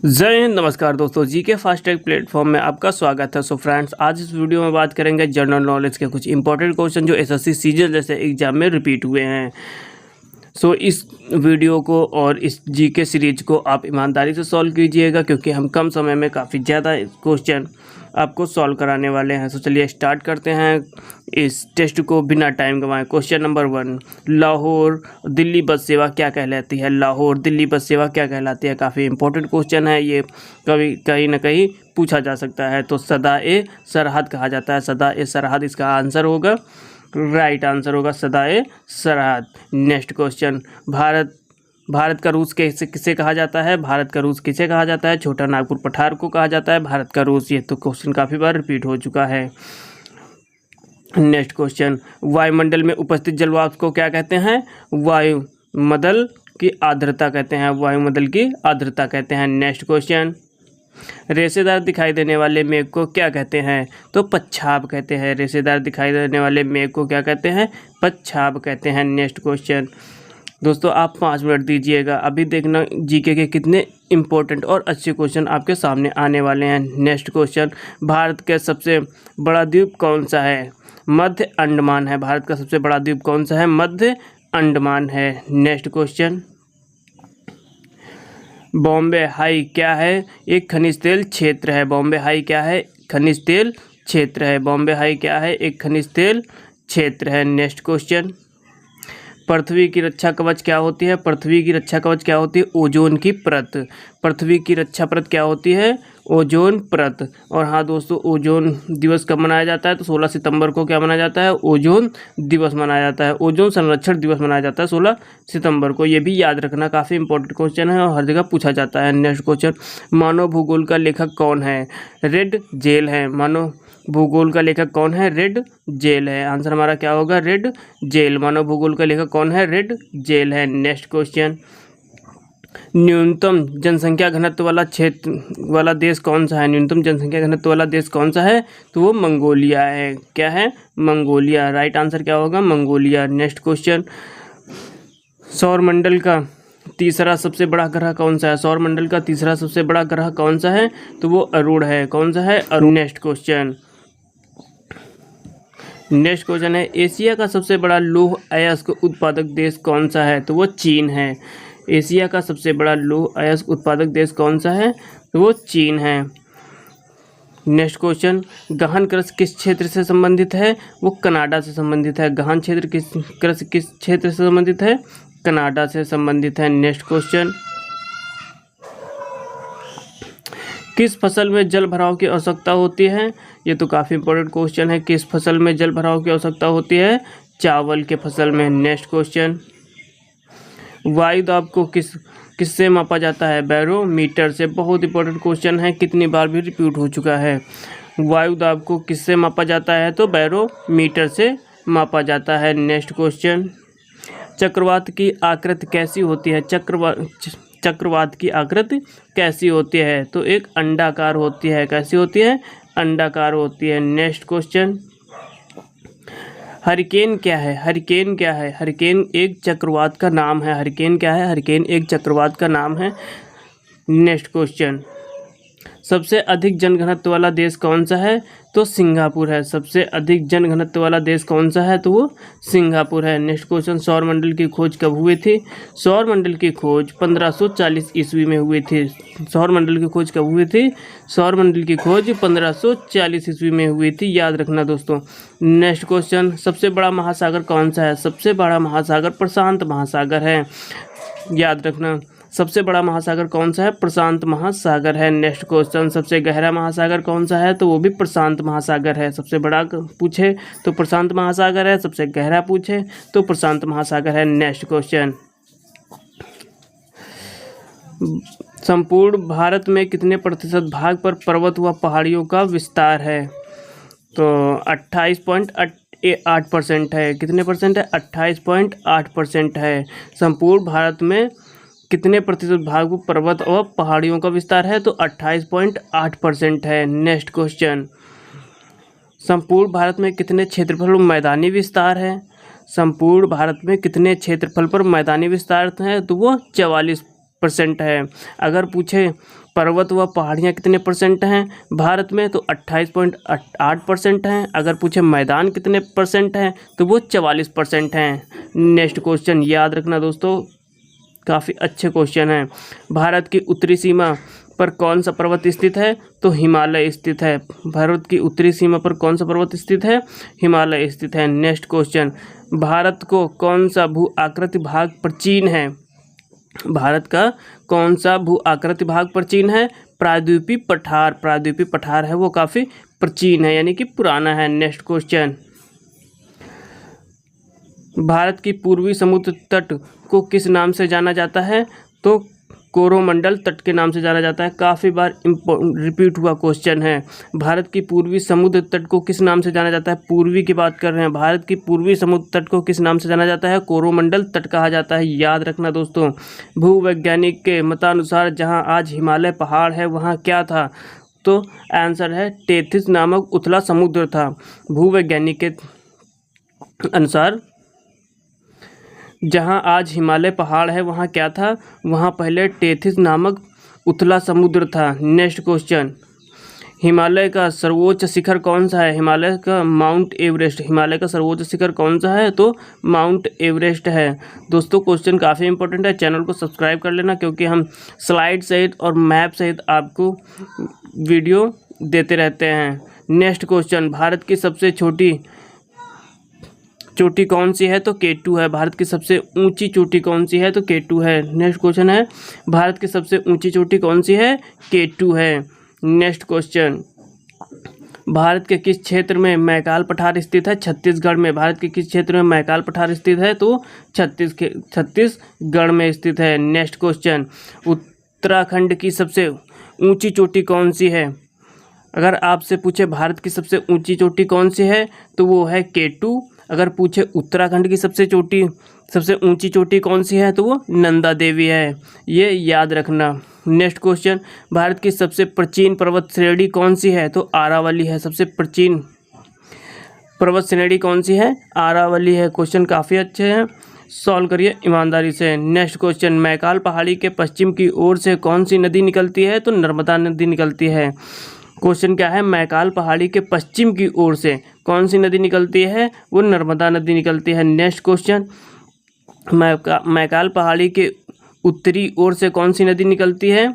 जय हिंद। नमस्कार दोस्तों, जीके फास्ट ट्रैक प्लेटफॉर्म में आपका स्वागत है। सो फ्रेंड्स, आज इस वीडियो में बात करेंगे जनरल नॉलेज के कुछ इंपॉर्टेंट क्वेश्चन जो एसएससी सीजीएल जैसे एग्जाम में रिपीट हुए हैं। सो इस वीडियो को और इस जीके सीरीज को आप ईमानदारी से सॉल्व कीजिएगा, क्योंकि हम कम समय में काफ़ी ज़्यादा क्वेश्चन आपको सॉल्व कराने वाले हैं। तो चलिए स्टार्ट करते हैं इस टेस्ट को बिना टाइम गंवाए। क्वेश्चन नंबर 1, लाहौर दिल्ली बस सेवा क्या कहलाती है? लाहौर दिल्ली बस सेवा क्या कहलाती है? काफ़ी इंपॉर्टेंट क्वेश्चन है ये, कभी कहीं ना कहीं पूछा जा सकता है। तो सदाए सरहद कहा जाता है। सदाए सरहद इसका आंसर होगा, राइट आंसर होगा सदाए सरहद। नेक्स्ट क्वेश्चन, भारत का रूस किसे कहा जाता है? भारत का रूस किसे कहा जाता है? छोटा नागपुर पठार को कहा जाता है भारत का रूस। ये तो क्वेश्चन काफ़ी बार रिपीट हो चुका है। नेक्स्ट क्वेश्चन, वायुमंडल में उपस्थित जलवाष्प को क्या कहते हैं? वायुमंडल की आर्द्रता कहते हैं। वायुमंडल की आर्द्रता कहते हैं। नेक्स्ट क्वेश्चन, रेशेदार दिखाई देने वाले मेघ को क्या कहते हैं? तो पच्छाब कहते हैं। रेशेदार दिखाई देने वाले मेघ को क्या कहते हैं? पच्छाब कहते हैं। नेक्स्ट क्वेश्चन, दोस्तों आप 5 मिनट दीजिएगा, अभी देखना जीके के कितने इंपॉर्टेंट और अच्छे क्वेश्चन आपके सामने आने वाले हैं। नेक्स्ट क्वेश्चन, भारत का सबसे बड़ा द्वीप कौन सा है? मध्य अंडमान है। भारत का सबसे बड़ा द्वीप कौन सा है? मध्य अंडमान है। नेक्स्ट क्वेश्चन, बॉम्बे हाई क्या है? एक खनिज तेल क्षेत्र है। बॉम्बे हाई क्या है? खनिज तेल क्षेत्र है। बॉम्बे हाई क्या है? एक खनिज तेल क्षेत्र है। नेक्स्ट क्वेश्चन, पृथ्वी की रक्षा कवच क्या होती है? पृथ्वी की रक्षा कवच क्या होती है? ओजोन की परत। पृथ्वी की रक्षा परत क्या होती है? ओजोन परत। और हाँ दोस्तों, ओजोन दिवस कब मनाया जाता है? तो 16 सितंबर को क्या मनाया जाता है? ओजोन दिवस मनाया जाता है। ओजोन संरक्षण दिवस मनाया जाता है 16 सितंबर को। ये भी याद रखना, काफ़ी इंपॉर्टेंट क्वेश्चन है और हर जगह पूछा जाता है। नेक्स्ट क्वेश्चन, मानव भूगोल का लेखक कौन है? रेड जेल है। मानव भूगोल का लेखक कौन है? रेड जेल है। आंसर हमारा क्या होगा? Red jail. मानव भूगोल का लेखक कौन है? रेड जेल है। नेक्स्ट क्वेश्चन, न्यूनतम जनसंख्या घनत्व वाला देश कौन सा है? न्यूनतम जनसंख्या घनत्व वाला देश कौन सा है? तो वो मंगोलिया है। क्या है? मंगोलिया। राइट आंसर क्या होगा? मंगोलिया। नेक्स्ट क्वेश्चन, सौरमंडल का तीसरा सबसे बड़ा ग्रह कौन सा है? सौरमंडल का तीसरा सबसे बड़ा ग्रह कौन सा है? तो वो अरुण है। कौन सा है? अरुण। नेक्स्ट क्वेश्चन है, एशिया का सबसे बड़ा लौह अयस्क उत्पादक देश कौन सा है? तो वो चीन है। एशिया का सबसे बड़ा लौह अयस्क उत्पादक देश कौन सा है? तो वो चीन है। नेक्स्ट क्वेश्चन, गहन कृषि किस क्षेत्र से संबंधित है? वो कनाडा से संबंधित है। गहन क्षेत्र कृषि किस क्षेत्र से संबंधित है? कनाडा से संबंधित है। नेक्स्ट क्वेश्चन, किस फसल में जल भराव की आवश्यकता होती है? ये तो काफ़ी इंपॉर्टेंट क्वेश्चन है। किस फसल में जल भराव की आवश्यकता होती है? चावल के फसल में। नेक्स्ट क्वेश्चन, वायु दाब को किससे मापा जाता है? बैरोमीटर से। बहुत इंपॉर्टेंट क्वेश्चन है, कितनी बार भी रिपीट हो चुका है। वायु दाब को किससे मापा जाता है? तो बैरोमीटर से मापा जाता है। नेक्स्ट क्वेश्चन, चक्रवात की आकृति कैसी होती है? चक्रवात की आकृति कैसी होती है? तो एक अंडाकार होती है। कैसी होती है? अंडाकार होती है। नेक्स्ट क्वेश्चन, हरिकेन क्या है? हरिकेन क्या है? हरिकेन एक चक्रवात का नाम है। हरिकेन क्या है? हरिकेन एक चक्रवात का नाम है। नेक्स्ट क्वेश्चन, सबसे अधिक जनघनत्व वाला देश कौन सा है? तो सिंगापुर है। सबसे अधिक जनघनत्व वाला देश कौन सा है? तो वो सिंगापुर है। नेक्स्ट क्वेश्चन, सौरमंडल की खोज कब हुई थी? सौरमंडल की खोज 1540 ईस्वी में हुई थी। सौरमंडल की खोज कब हुई थी? सौरमंडल की खोज 1540 ईस्वी में हुई थी। याद रखना दोस्तों। नेक्स्ट क्वेश्चन, सबसे बड़ा महासागर कौन सा है? सबसे बड़ा महासागर प्रशांत महासागर है। याद रखना, सबसे बड़ा महासागर कौन सा है? प्रशांत महासागर है। नेक्स्ट क्वेश्चन, सबसे गहरा महासागर कौन सा है? तो वो भी प्रशांत महासागर है। सबसे बड़ा पूछे तो प्रशांत महासागर है, सबसे गहरा पूछे तो प्रशांत महासागर है। नेक्स्ट क्वेश्चन, संपूर्ण भारत में कितने प्रतिशत भाग पर पर्वत व पहाड़ियों का विस्तार है? तो 28.8% है। कितने परसेंट है? 28.8% है। संपूर्ण भारत में कितने प्रतिशत भाग पर पर्वत और पहाड़ियों का विस्तार है? तो 28.8% है। नेक्स्ट क्वेश्चन, संपूर्ण भारत में कितने क्षेत्रफल में मैदानी विस्तार है? संपूर्ण भारत में कितने क्षेत्रफल पर मैदानी विस्तार है? तो वो 44 % है। अगर पूछे पर्वत व पहाड़ियाँ कितने % हैं भारत में, तो 28.8% हैं। अगर पूछे मैदान कितने % हैं, तो वो 44% हैं। नेक्स्ट क्वेश्चन याद रखना दोस्तों, काफ़ी अच्छे क्वेश्चन हैं। भारत की उत्तरी सीमा पर कौन सा पर्वत स्थित है, तो हिमालय स्थित है। भारत की उत्तरी सीमा पर कौन सा पर्वत स्थित है, हिमालय स्थित है। नेक्स्ट क्वेश्चन, भारत को कौन सा भू आकृति भाग प्राचीन है, भारत का कौन सा भू आकृति भाग प्राचीन है, प्रायद्वीपीय पठार, प्रायद्वीपीय पठार है वो काफ़ी प्राचीन है यानी कि पुराना है। नेक्स्ट क्वेश्चन, भारत की पूर्वी समुद्र तट को किस नाम से जाना जाता है, तो कोरोमंडल तट के नाम से जाना जाता है। काफ़ी बार रिपीट हुआ क्वेश्चन है। भारत की पूर्वी समुद्र तट को किस नाम से जाना जाता है, पूर्वी की बात कर रहे हैं, भारत की पूर्वी समुद्र तट को किस नाम से जाना जाता है, कोरोमंडल तट कहा जाता है। याद रखना दोस्तों, भूवैज्ञानिक के मतानुसार जहां आज हिमालय पहाड़ है वहां क्या था, तो आंसर है टेथिस नामक उथला समुद्र था। भूवैज्ञानिक के अनुसार जहां आज हिमालय पहाड़ है वहां क्या था, वहां पहले टेथिस नामक उथला समुद्र था। नेक्स्ट क्वेश्चन, हिमालय का सर्वोच्च शिखर कौन सा है, हिमालय का माउंट एवरेस्ट, हिमालय का सर्वोच्च शिखर कौन सा है, तो माउंट एवरेस्ट है। दोस्तों क्वेश्चन काफ़ी इंपॉर्टेंट है, चैनल को सब्सक्राइब कर लेना क्योंकि हम स्लाइड सहित और मैप सहित आपको वीडियो देते रहते हैं। नेक्स्ट क्वेश्चन, भारत की सबसे छोटी चोटी कौन सी है, तो K2 है। भारत की सबसे ऊंची चोटी कौन सी है, तो K2 है। नेक्स्ट क्वेश्चन है, भारत की सबसे ऊंची चोटी कौन सी है, K2 है। नेक्स्ट क्वेश्चन, भारत के किस क्षेत्र में मैकाल पठार स्थित है, छत्तीसगढ़ में। भारत के किस क्षेत्र में मैकाल पठार स्थित है, तो छत्तीसगढ़ में स्थित है। नेक्स्ट क्वेश्चन, उत्तराखंड की सबसे ऊंची चोटी कौन सी है, अगर आपसे पूछे भारत की सबसे ऊंची चोटी कौन सी है, तो वो है K2। अगर पूछे उत्तराखंड की सबसे ऊंची चोटी कौन सी है, तो वो नंदा देवी है, ये याद रखना। नेक्स्ट क्वेश्चन, भारत की सबसे प्राचीन पर्वत श्रेणी कौन सी है, तो आरावली है। सबसे प्राचीन पर्वत श्रेणी कौन सी है, आरावली है। क्वेश्चन काफ़ी अच्छे हैं, सॉल्व करिए ईमानदारी से। नेक्स्ट क्वेश्चन, मैकाल पहाड़ी के पश्चिम की ओर से कौन सी नदी निकलती है, तो नर्मदा नदी निकलती है। क्वेश्चन क्या है, मैकाल पहाड़ी के पश्चिम की ओर से कौन सी नदी निकलती है, वो नर्मदा नदी निकलती है। नेक्स्ट क्वेश्चन, मैकाल पहाड़ी के उत्तरी ओर से कौन सी नदी निकलती है,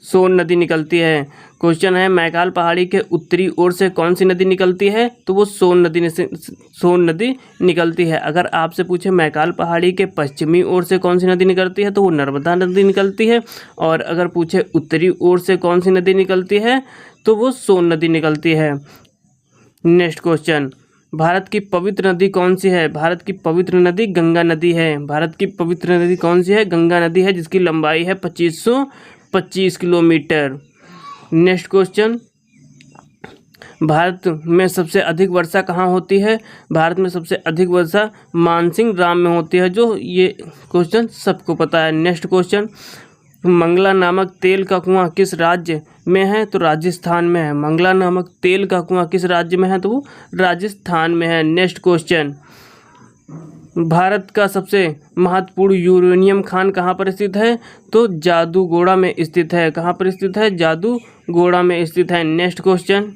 सोन नदी निकलती है। क्वेश्चन है, मैकाल पहाड़ी के उत्तरी ओर से कौन सी नदी निकलती है, तो वो सोन नदी निकलती है। अगर आपसे पूछे मैकाल पहाड़ी के पश्चिमी ओर से कौन सी नदी निकलती है, तो वो नर्मदा नदी निकलती है। और अगर पूछे उत्तरी ओर से कौन सी नदी निकलती है, तो वो सोन नदी निकलती है। नेक्स्ट क्वेश्चन, भारत की पवित्र नदी कौन सी है, भारत की पवित्र नदी गंगा नदी है। भारत की पवित्र नदी कौन सी है, गंगा नदी है, जिसकी लंबाई है 2525 किलोमीटर। नेक्स्ट क्वेश्चन, भारत में सबसे अधिक वर्षा कहाँ होती है, भारत में सबसे अधिक वर्षा मानसिंह ग्राम में होती है, जो ये क्वेश्चन सबको पता है। नेक्स्ट क्वेश्चन, मंगला नामक तेल का कुआं किस राज्य में है, तो राजस्थान में है। मंगला नामक तेल का कुआं किस राज्य में है, तो वो राजस्थान में है। नेक्स्ट क्वेश्चन, भारत का सबसे महत्वपूर्ण यूरेनियम खान कहाँ पर स्थित है, तो जादूगोड़ा में स्थित है। कहाँ पर स्थित है, जादूगोड़ा में स्थित है। नेक्स्ट क्वेश्चन,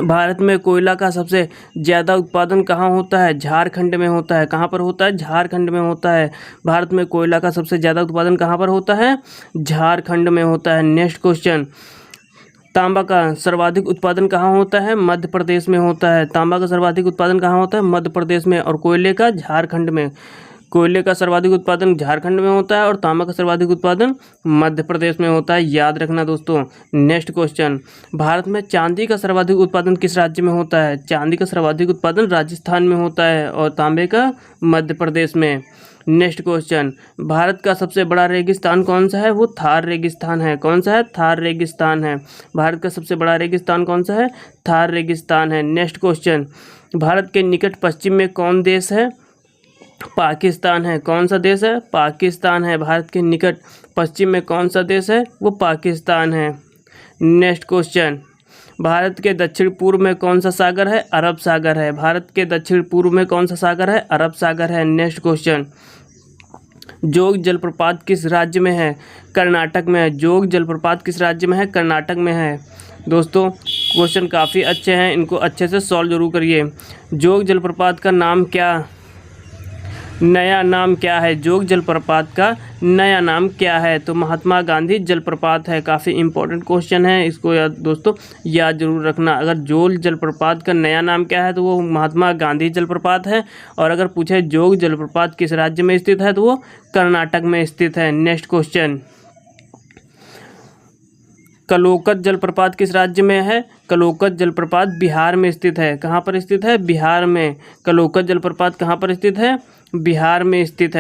भारत में कोयला का सबसे ज़्यादा उत्पादन कहाँ होता है, झारखंड में होता है। कहाँ पर होता है, झारखंड में होता है। भारत में कोयला का सबसे ज़्यादा उत्पादन कहाँ पर होता है, झारखंड में होता है। नेक्स्ट क्वेश्चन, तांबा का सर्वाधिक उत्पादन कहाँ होता है, मध्य प्रदेश में होता है। तांबा का सर्वाधिक उत्पादन कहाँ होता है, मध्य प्रदेश में। और कोयले का झारखंड में। कोयले का सर्वाधिक उत्पादन झारखंड में होता है और तांबा का सर्वाधिक उत्पादन मध्य प्रदेश में होता है। याद रखना दोस्तों। नेक्स्ट क्वेश्चन, भारत में चांदी का सर्वाधिक उत्पादन किस राज्य में होता है, चांदी का सर्वाधिक उत्पादन राजस्थान में होता है और तांबे का मध्य प्रदेश में। नेक्स्ट क्वेश्चन, भारत का सबसे बड़ा रेगिस्तान कौन सा है, वो थार रेगिस्तान है। कौन सा है, थार रेगिस्तान है। भारत का सबसे बड़ा रेगिस्तान कौन सा है, थार रेगिस्तान है। नेक्स्ट क्वेश्चन, भारत के निकट पश्चिम में कौन देश है, पाकिस्तान है। कौन सा देश है, पाकिस्तान है। भारत के निकट पश्चिम में कौन सा देश है, वो पाकिस्तान है। नेक्स्ट क्वेश्चन, भारत के दक्षिण पूर्व में कौन सा सागर है, अरब सागर है। भारत के दक्षिण पूर्व में कौन सा सागर है, अरब सागर है। नेक्स्ट क्वेश्चन, जोग जलप्रपात किस राज्य में है? कर्नाटक में है। जोग जलप्रपात किस राज्य में है? कर्नाटक में है। दोस्तों क्वेश्चन काफ़ी अच्छे हैं, इनको अच्छे से सॉल्व जरूर करिए। जोग जलप्रपात का नाम क्या, नया नाम क्या है? जोग जलप्रपात का नया नाम क्या है? तो महात्मा गांधी जलप्रपात है। काफ़ी इंपॉर्टेंट क्वेश्चन है, इसको दोस्तों याद जरूर रखना। अगर जोग जलप्रपात का नया नाम क्या है तो वो महात्मा गांधी जलप्रपात है, और अगर पूछे जोग जलप्रपात किस राज्य में स्थित है तो वो कर्नाटक में स्थित है। नेक्स्ट क्वेश्चन, कलोकत जलप्रपात किस राज्य में है? कलोकत जलप्रपात बिहार में स्थित है। कहाँ पर स्थित है? बिहार में। कलोकत जलप्रपात कहाँ पर स्थित है? बिहार में स्थित है।